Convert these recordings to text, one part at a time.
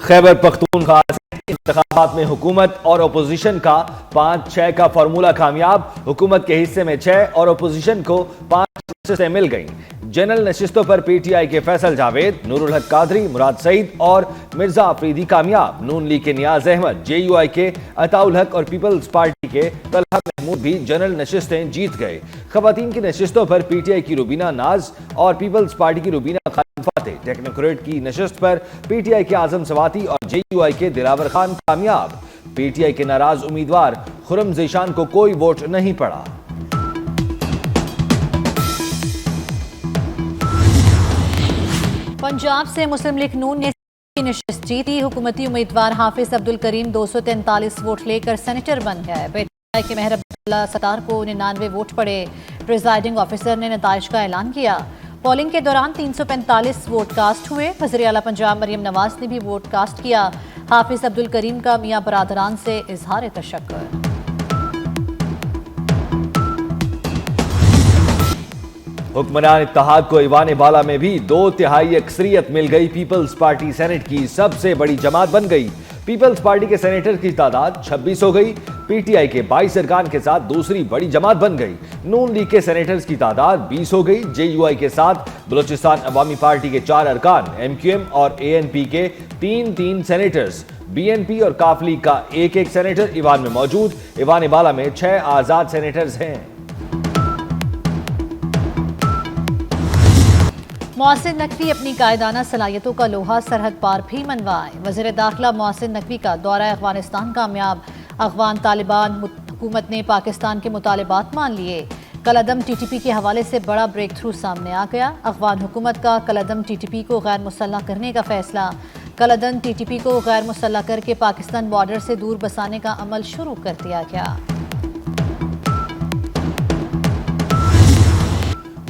خیبر پختونخوا انتخابات میں حکومت اور اپوزیشن کا 5-6 کا فارمولہ کامیاب. حکومت کے حصے میں 6 اور اپوزیشن کو 5 نشستیں مل گئیں. جنرل نشستوں پر پی ٹی آئی کے فیصل جاوید، نور الحق قادری، مراد سعید اور مرزا آفریدی کامیاب. نون لیگ کے نیاز احمد، جے یو آئی کے عطا الحق اور پیپلز پارٹی کے طلحہ محمود بھی جنرل نشستیں جیت گئے. خواتین کی نشستوں پر پی ٹی آئی کی روبینہ ناز اور پیپلز پارٹی کی روبینہ خان فاتح. ٹیکنوکریٹ کی نشست پر پی ٹی آئی کے اعظم سواتی اور جے یو آئی کے دلاور خان کامیاب. پی ٹی آئی کے ناراض امیدوار خرم ذیشان کو کوئی ووٹ نہیں پڑا. پنجاب سے مسلم لیگ نون نے نشست جیتی. حکومتی امیدوار حافظ عبدالکریم 243 ووٹ لے کر سینیٹر بن گئے. پی ٹی آئی کے مہر عبداللہ ستار کو 99 ووٹ پڑے. پریزائڈنگ آفیسر نے نتائج کا اعلان کیا. پولنگ کے دوران 345 ووٹ کاسٹ ہوئے. وزیر اعلیٰ پنجاب مریم نواز نے بھی ووٹ کاسٹ کیا. حافظ عبدالکریم کا میاں برادران سے اظہار تشکر. حکمران اتحاد کو ایوان بالا میں بھی 2/3 اکثریت مل گئی. پیپلز پارٹی سینٹ کی سب سے بڑی جماعت بن گئی. پیپلز پارٹی کے سینیٹر کی تعداد 26 ہو گئی. پی ٹی آئی کے 22 ارکان کے ساتھ دوسری بڑی جماعت بن گئی. نون لیگ کے سینیٹرز کی تعداد 20 ہو گئی. جے یو آئی کے ساتھ بلوچستان عوامی پارٹی کے 4 ارکان، ایم کیو ایم اور اے این پی کے 3 سینیٹرز، بی این پی اور کاف لیگ کا 1 سینیٹر ایوان میں موجود. ایوان بالا میں 6 آزاد سینیٹرز ہیں. محسن نقوی اپنی قائدانہ صلاحیتوں کا لوہا سرحد پار بھی منوائے. وزیر داخلہ محسن نقوی کا دورہ افغانستان کامیاب. افغان طالبان حکومت نے پاکستان کے مطالبات مان لیے. کالعدم ٹی ٹی پی کے حوالے سے بڑا بریک تھرو سامنے آ گیا. افغان حکومت کا کالعدم ٹی ٹی پی کو غیر مسلح کرنے کا فیصلہ. کالعدم ٹی ٹی پی کو غیر مسلح کر کے پاکستان بارڈر سے دور بسانے کا عمل شروع کر دیا گیا.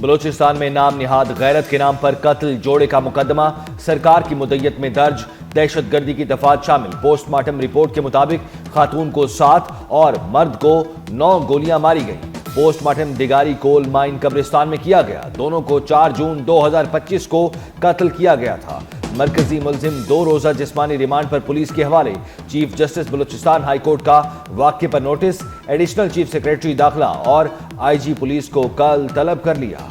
بلوچستان میں نام نہاد غیرت کے نام پر قتل جوڑے کا مقدمہ سرکار کی مدیت میں درج. دہشت گردی کی دفعات شامل. پوسٹ مارٹم رپورٹ کے مطابق خاتون کو 7 اور مرد کو 9 گولیاں ماری گئیں. پوسٹ مارٹم دگاری کول مائن قبرستان میں کیا گیا. دونوں کو 4 جون 2025 کو قتل کیا گیا تھا. مرکزی ملزم 2 روزہ جسمانی ریمانڈ پر پولیس کے حوالے. Chief justice Balochistan high court کا واقعے پر نوٹس. ایڈیشنل چیف سیکریٹری داخلہ اور آئی جی پولیس کو کل طلب کر لیا.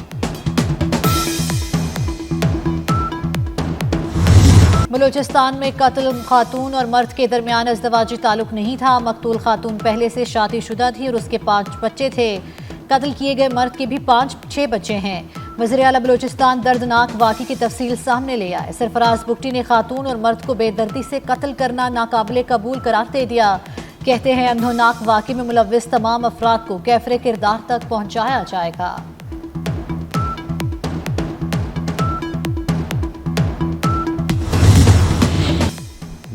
بلوچستان میں قتل خاتون اور مرد کے درمیان ازدواجی تعلق نہیں تھا. مقتول خاتون پہلے سے شادی شدہ تھی اور اس کے 5 بچے تھے. قتل کیے گئے مرد کے بھی 5-6 بچے ہیں. وزیر اعلیٰ بلوچستان دردناک واقعے کی تفصیل سامنے لے آئے. سرفراز بگٹی نے خاتون اور مرد کو بے دردی سے قتل کرنا ناقابل قبول قرار دے دیا. کہتے ہیں اندھوناک واقعے میں ملوث تمام افراد کو کیفر کردار تک پہنچایا جائے گا.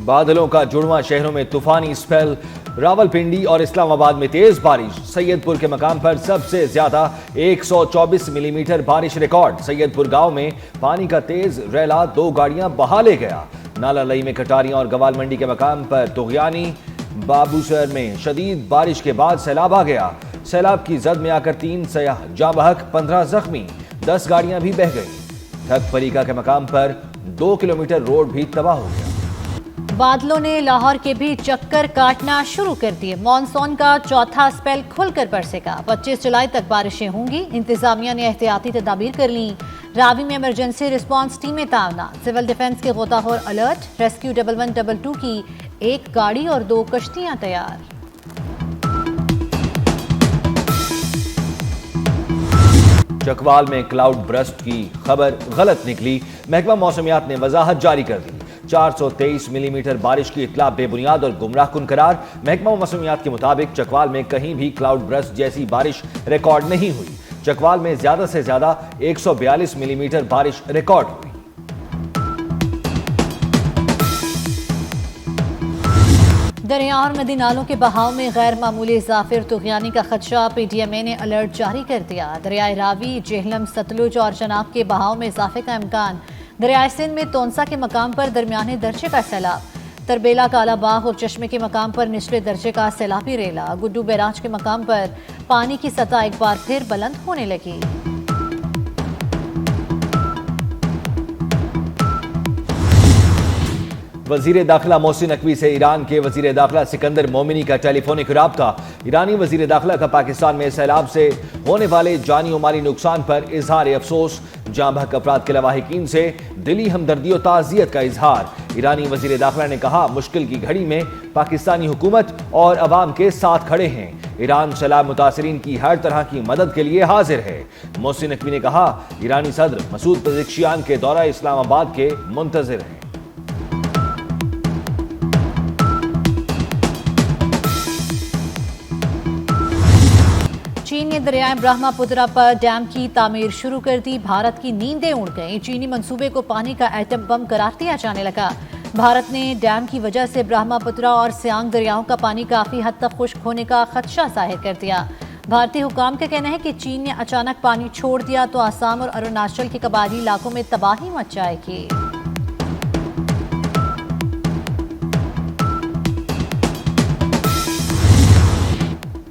بادلوں کا جڑواں. شہروں میں طوفانی اسپیل. راولپنڈی اور اسلام آباد میں تیز بارش. سید پور کے مقام پر سب سے زیادہ 124 ملی میٹر بارش ریکارڈ. سید پور گاؤں میں پانی کا تیز ریلا 2 گاڑیاں بہا لے گیا. نالا لئی میں کٹاریاں اور گوال منڈی کے مقام پر تغیانی. بابوسر میں شدید بارش کے بعد سیلاب آ گیا. سیلاب کی زد میں آ کر 3 سیاح جاں بحق، 15 زخمی. 10 گاڑیاں بھی بہہ گئیں. ٹھگ پریکا کے مقام پر 2 کلومیٹر روڈ بھی تباہ ہو گیا. بادلوں نے لاہور کے بھی چکر کاٹنا شروع کر دیے. مانسون کا چوتھا اسپیل کھل کر برسے گا. 25 جولائی تک بارشیں ہوں گی. انتظامیہ نے احتیاطی تدابیر کر لیں. راوی میں ایمرجنسی رسپانس ٹیمیں تعینات. سول ڈیفنس کے غوطہ خور الرٹ. ریسکیو 1122 کی 1 گاڑی اور 2 کشتیاں تیار. چکوال میں کلاؤڈ برسٹ کی خبر غلط نکلی. محکمہ موسمیات نے وضاحت جاری کر دی. 423 ملی میٹر بارش کی اطلاع بے بنیاد اور گمراہ کن قرار. محکمہ موسمیات کے مطابق چکوال میں کہیں بھی کلاؤڈ برسٹ جیسی بارش ریکارڈ نہیں ہوئی. چکوال میں زیادہ سے زیادہ 142 ملی میٹر بارش ریکارڈ ہوئی. دریا اور ندی نالوں کے بہاؤ میں غیر معمولی اضافے اور طغیانی کا خدشہ. پی ڈی ایم اے نے الرٹ جاری کر دیا. دریائے راوی، جہلم، ستلج اور چناب کے بہاؤ میں اضافے کا امکان. دریائے سندھ میں تونسا کے مقام پر درمیانے درجے کا سیلاب. تربیلا، کالا باغ اور چشمے کے مقام پر نچلے درجے کا سیلابی ریلا. گڈو بیراج کے مقام پر پانی کی سطح ایک بار پھر بلند ہونے لگی. وزیر داخلہ محسن نقوی سے ایران کے وزیر داخلہ سکندر مومنی کا ٹیلی فونک رابطہ۔ ایرانی وزیر داخلہ کا پاکستان میں سیلاب سے ہونے والے جانی و مالی نقصان پر اظہار افسوس، جاں بحق افراد کے لواحقین سے دلی ہمدردی و تعزیت کا اظہار۔ ایرانی وزیر داخلہ نے کہا مشکل کی گھڑی میں پاکستانی حکومت اور عوام کے ساتھ کھڑے ہیں، ایران سیلاب متاثرین کی ہر طرح کی مدد کے لیے حاضر ہے۔ محسن نقوی نے کہا ایرانی صدر مسعود پزشکیان کے دورہ اسلام آباد کے منتظر ہیں۔ چین نے دریائے برہما پترا پر ڈیم کی تعمیر شروع کر دی، بھارت کی نیندیں اڑ گئیں، چینی منصوبے کو پانی کا ایٹم بم قرار دیا جانے لگا۔ بھارت نے ڈیم کی وجہ سے برہما پترا اور سیانگ دریاؤں کا پانی کافی حد تک خشک ہونے کا خدشہ ظاہر کر دیا۔ بھارتی حکام کا کہنا ہے کہ چین نے اچانک پانی چھوڑ دیا تو آسام اور اروناچل کے قبائلی علاقوں میں تباہی مچ جائے گی۔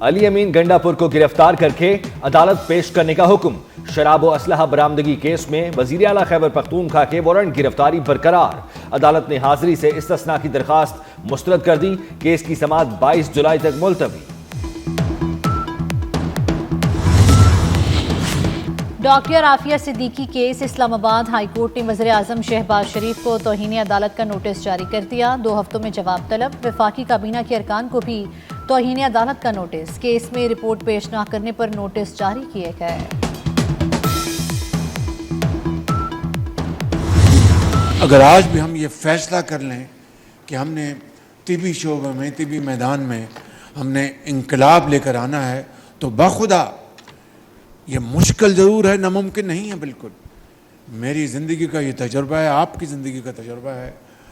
علی امین گنڈا پور کو گرفتار کر کے عدالت پیش کرنے کا حکم۔ شراب و اسلحہ برآمدگی کیس میں وزیر اعلیٰ خیبر پختونخوا کے وارنٹ گرفتاری برقرار۔ عدالت نے حاضری سے استثناء کی درخواست مسترد کر دی، کیس کی سماعت 22 جولائی تک ملتوی۔ ڈاکٹر عافیہ صدیقی کیس، اسلام آباد ہائی کورٹ نے وزیر اعظم شہباز شریف کو توہین عدالت کا نوٹس جاری کر دیا، 2 ہفتوں میں جواب طلب۔ وفاقی کابینہ کے ارکان کو بھی توہین عدالت کا نوٹس، کیس میں رپورٹ پیش نہ کرنے پر نوٹس جاری کیے گئے۔ اگر آج بھی ہم یہ فیصلہ کر لیں کہ ہم نے طبی شعبے میں، طبی میدان میں ہم نے انقلاب لے کر آنا ہے تو بخدا یہ مشکل ضرور ہے، ناممکن نہیں ہے بالکل۔ میری زندگی کا یہ تجربہ ہے، آپ کی زندگی کا تجربہ ہے،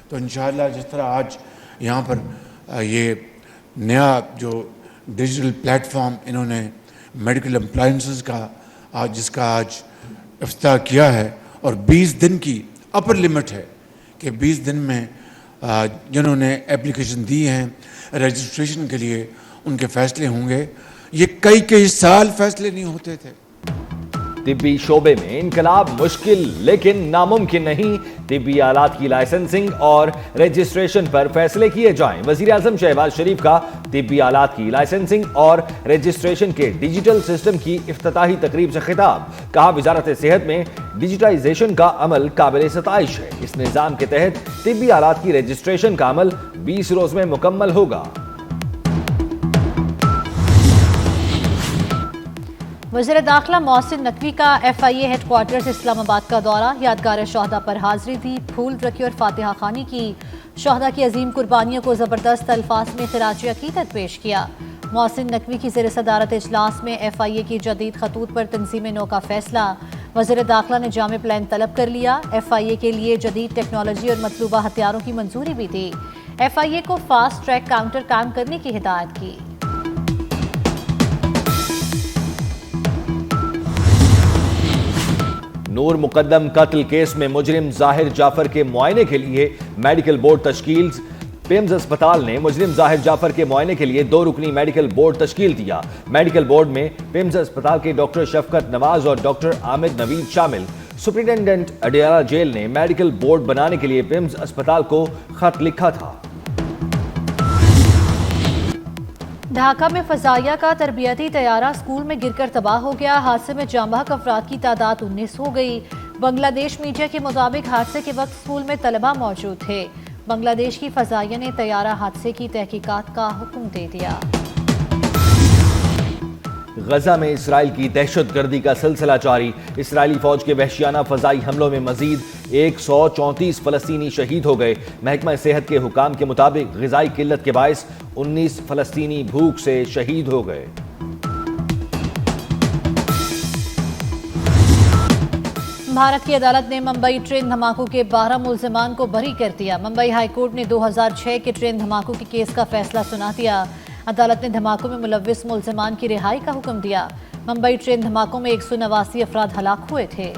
تو انشاءاللہ جس طرح آج یہاں پر یہ نیا جو ڈیجیٹل پلیٹ فارم انہوں نے میڈیکل اپلائنسز کا جس کا آج افتتاح کیا ہے، اور 20 دن کی اپر لمٹ ہے کہ 20 دن میں جنہوں نے اپلیکیشن دی ہیں رجسٹریشن کے لیے ان کے فیصلے ہوں گے۔ یہ کئی سال فیصلے نہیں ہوتے تھے۔ طبی شعبے میں انقلاب مشکل لیکن ناممکن نہیں، طبی آلات کی لائسنسنگ اور رجسٹریشن پر فیصلے کیے جائیں۔ وزیر اعظم شہباز شریف کا طبی آلات کی لائسنسنگ اور رجسٹریشن کے ڈیجیٹل سسٹم کی افتتاحی تقریب سے خطاب، کہا وزارت صحت میں ڈیجیٹائزیشن کا عمل قابل ستائش ہے، اس نظام کے تحت طبی آلات کی رجسٹریشن کا عمل 20 روز میں مکمل ہوگا۔ وزیر داخلہ محسن نقوی کا FIA ہیڈ کوارٹرز اسلام آباد کا دورہ، یادگار شہداء پر حاضری دی، پھول رکھی اور فاتحہ خوانی کی، شہداء کی عظیم قربانیوں کو زبردست الفاظ میں خراج عقیدت پیش کیا۔ محسن نقوی کی زیر صدارت اجلاس میں FIA کی جدید خطوط پر تنظیم نو کا فیصلہ، وزیر داخلہ نے جامع پلان طلب کر لیا، FIA کے لیے جدید ٹیکنالوجی اور مطلوبہ ہتھیاروں کی منظوری بھی دی، FIA کو فاسٹ ٹریک کاؤنٹر قائم کرنے کی ہدایت کی۔ نور مقدم قتل کیس میں مجرم ظاہر جعفر کے معائنے کے لیے میڈیکل بورڈ تشکیل، پیمز اسپتال نے مجرم ظاہر جعفر کے معائنے کے لیے 2 رکنی میڈیکل بورڈ تشکیل دیا۔ میڈیکل بورڈ میں پیمز اسپتال کے ڈاکٹر شفقت نواز اور ڈاکٹر عامد نوید شامل۔ سپرنٹینڈنٹ اڈیالہ جیل نے میڈیکل بورڈ بنانے کے لیے پیمز اسپتال کو خط لکھا تھا۔ ڈھاکہ میں فضائیہ کا تربیتی طیارہ اسکول میں گر کر تباہ ہو گیا، حادثے میں جاں بحق افراد کی تعداد 19 ہو گئی۔ بنگلہ دیش میڈیا کے مطابق حادثے کے وقت اسکول میں طلبہ موجود تھے۔ بنگلہ دیش کی فضائیہ نے طیارہ حادثے کی تحقیقات کا حکم دے دیا۔ غزہ میں اسرائیل کی دہشت گردی کا سلسلہ جاری، اسرائیلی فوج کے وحشیانہ فضائی حملوں میں مزید 134 فلسطینی شہید ہو گئے۔ محکمہ صحت کے حکام کے مطابق غذائی قلت کے باعث 19 فلسطینی بھوک سے شہید ہو گئے۔ بھارت کی عدالت نے ممبئی ٹرین دھماکوں کے 12 ملزمان کو بری کر دیا۔ ممبئی ہائی کورٹ نے 2006 کے ٹرین دھماکوں کے کیس کا فیصلہ سنا دیا۔ عدالت نے دھماکوں میں ملوث ملزمان کی رہائی کا حکم دیا۔ ممبئی ٹرین دھماکوں میں 189 افراد ہلاک ہوئے تھے۔